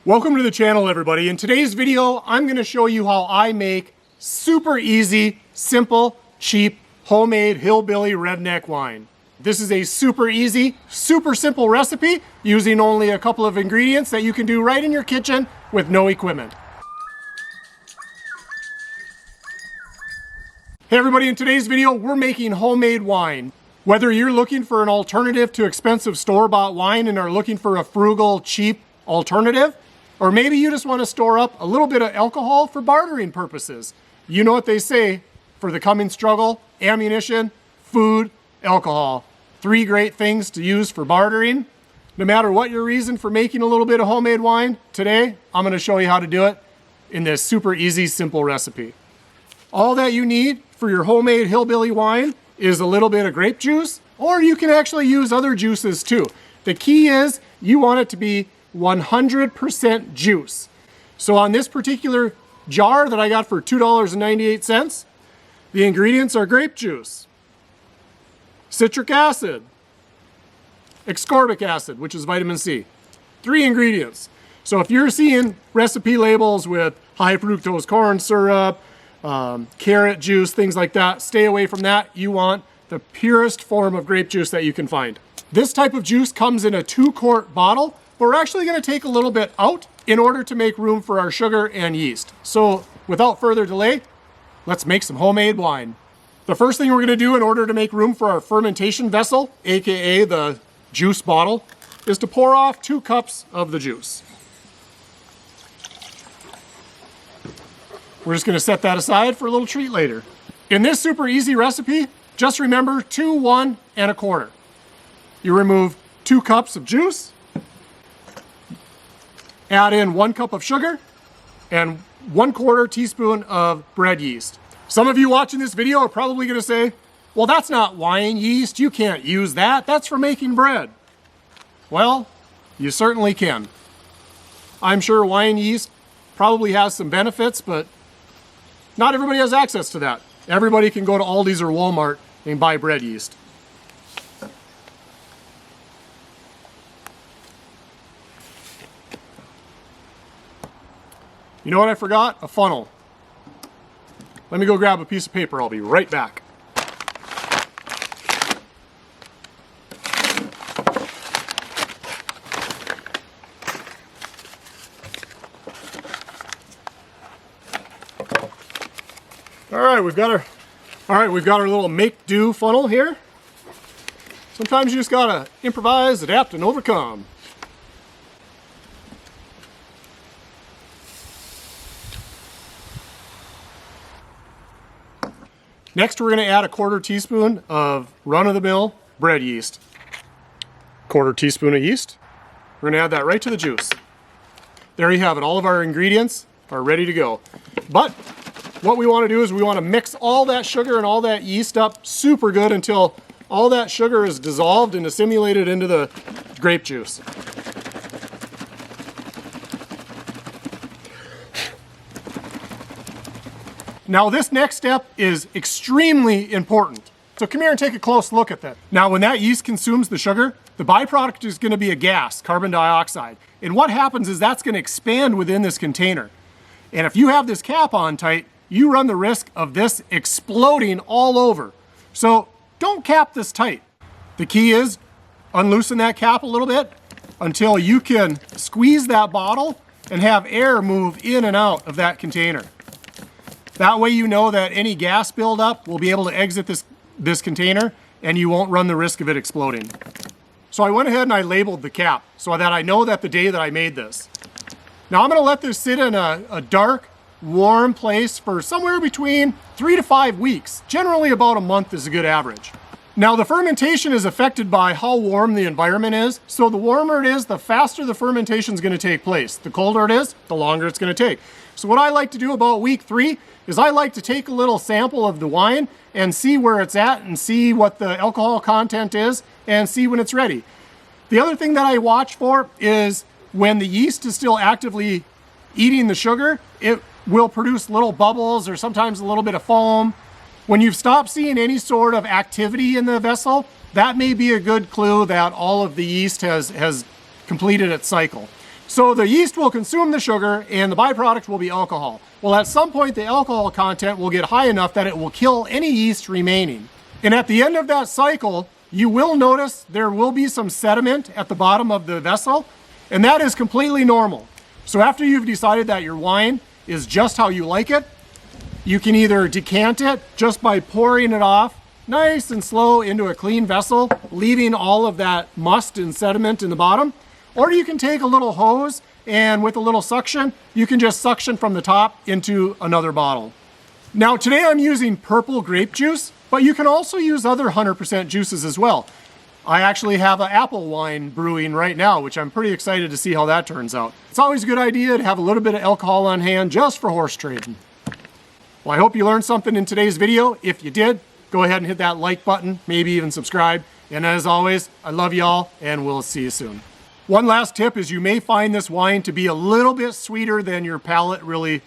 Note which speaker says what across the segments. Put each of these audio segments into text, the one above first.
Speaker 1: Welcome to the channel, everybody. In today's video, I'm going to show you how I make super easy, simple, cheap, homemade hillbilly redneck wine. This is a super easy, super simple recipe using only a couple of ingredients that you can do right in your kitchen with no equipment. Hey everybody, in today's video, we're making homemade wine. Whether you're looking for an alternative to expensive store-bought wine and are looking for a frugal, cheap alternative, or maybe you just want to store up a little bit of alcohol for bartering purposes. You know what they say, for the coming struggle, ammunition, food, alcohol. 3 great things to use for bartering. No matter what your reason for making a little bit of homemade wine, today I'm going to show you how to do it in this super easy, simple recipe. All that you need for your homemade hillbilly wine is a little bit of grape juice, or you can actually use other juices too. The key is you want it to be 100% juice. So on this particular jar that I got for $2.98, the ingredients are grape juice, citric acid, ascorbic acid, which is vitamin C. 3 ingredients. So if you're seeing recipe labels with high fructose corn syrup, carrot juice, things like that, stay away from that. You want the purest form of grape juice that you can find. This type of juice comes in a 2-quart bottle, but we're actually going to take a little bit out in order to make room for our sugar and yeast. So without further delay, let's make some homemade wine. The first thing we're going to do in order to make room for our fermentation vessel, aka the juice bottle, is to pour off 2 cups of the juice. We're just going to set that aside for a little treat later. In this super easy recipe, just remember 2, 1, and 1/4. You remove 2 cups of juice, add in 1 cup of sugar, and 1/4 teaspoon of bread yeast. Some of you watching this video are probably going to say, well, that's not wine yeast. You can't use that. That's for making bread. Well, you certainly can. I'm sure wine yeast probably has some benefits, but not everybody has access to that. Everybody can go to Aldi's or Walmart and buy bread yeast. You know what I forgot? A funnel. Let me go grab a piece of paper. I'll be right back. All right, we've got our little make-do funnel here. Sometimes you just gotta improvise, adapt, and overcome. Next, we're going to add a 1/4 teaspoon of run-of-the-mill bread yeast. 1/4 teaspoon of yeast. We're going to add that right to the juice. There you have it. All of our ingredients are ready to go. But what we want to do is we want to mix all that sugar and all that yeast up super good until all that sugar is dissolved and assimilated into the grape juice. Now this next step is extremely important. So come here and take a close look at that. Now when that yeast consumes the sugar, the byproduct is going to be a gas, carbon dioxide. And what happens is that's going to expand within this container. And if you have this cap on tight, you run the risk of this exploding all over. So don't cap this tight. The key is unloosen that cap a little bit until you can squeeze that bottle and have air move in and out of that container. That way you know that any gas buildup will be able to exit this container and you won't run the risk of it exploding. So I went ahead and I labeled the cap so that I know that the day that I made this. Now I'm going to let this sit in a dark, warm place for somewhere between 3 to 5 weeks. Generally about a month is a good average. Now the fermentation is affected by how warm the environment is. So the warmer it is, the faster the fermentation is going to take place. The colder it is, the longer it's going to take. So what I like to do about week 3 is I like to take a little sample of the wine and see where it's at and see what the alcohol content is and see when it's ready. The other thing that I watch for is when the yeast is still actively eating the sugar, it will produce little bubbles or sometimes a little bit of foam. When you've stopped seeing any sort of activity in the vessel, that may be a good clue that all of the yeast has completed its cycle. So the yeast will consume the sugar and the byproduct will be alcohol. Well, at some point the alcohol content will get high enough that it will kill any yeast remaining. And at the end of that cycle, you will notice there will be some sediment at the bottom of the vessel, and that is completely normal. So after you've decided that your wine is just how you like it, you can either decant it just by pouring it off nice and slow into a clean vessel, leaving all of that must and sediment in the bottom, or you can take a little hose and with a little suction, you can just suction from the top into another bottle. Now today I'm using purple grape juice, but you can also use other 100% juices as well. I actually have an apple wine brewing right now, which I'm pretty excited to see how that turns out. It's always a good idea to have a little bit of alcohol on hand just for horse trading. Well, I hope you learned something in today's video. If you did, go ahead and hit that like button, maybe even subscribe. And as always, I love y'all and we'll see you soon. One last tip is you may find this wine to be a little bit sweeter than your palate really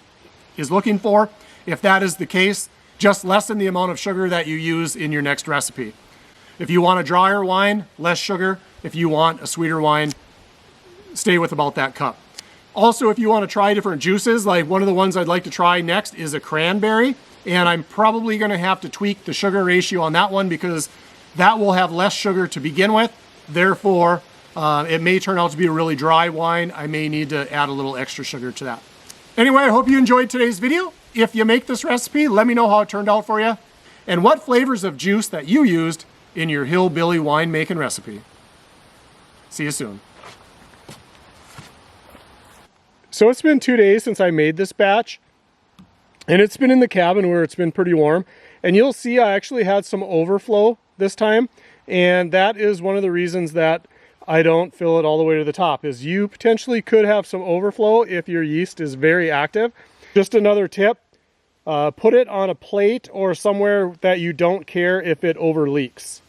Speaker 1: is looking for. If that is the case, just lessen the amount of sugar that you use in your next recipe. If you want a drier wine, less sugar. If you want a sweeter wine, stay with about that cup. Also, if you want to try different juices, like one of the ones I'd like to try next is a cranberry. And I'm probably going to have to tweak the sugar ratio on that one because that will have less sugar to begin with. Therefore, it may turn out to be a really dry wine. I may need to add a little extra sugar to that. Anyway, I hope you enjoyed today's video. If you make this recipe, let me know how it turned out for you and what flavors of juice that you used in your hillbilly winemaking recipe. See you soon. So it's been 2 days since I made this batch, and it's been in the cabin where it's been pretty warm. And you'll see I actually had some overflow this time, and that is one of the reasons that I don't fill it all the way to the top, is you potentially could have some overflow if your yeast is very active. Just another tip, put it on a plate or somewhere that you don't care if it over leaks.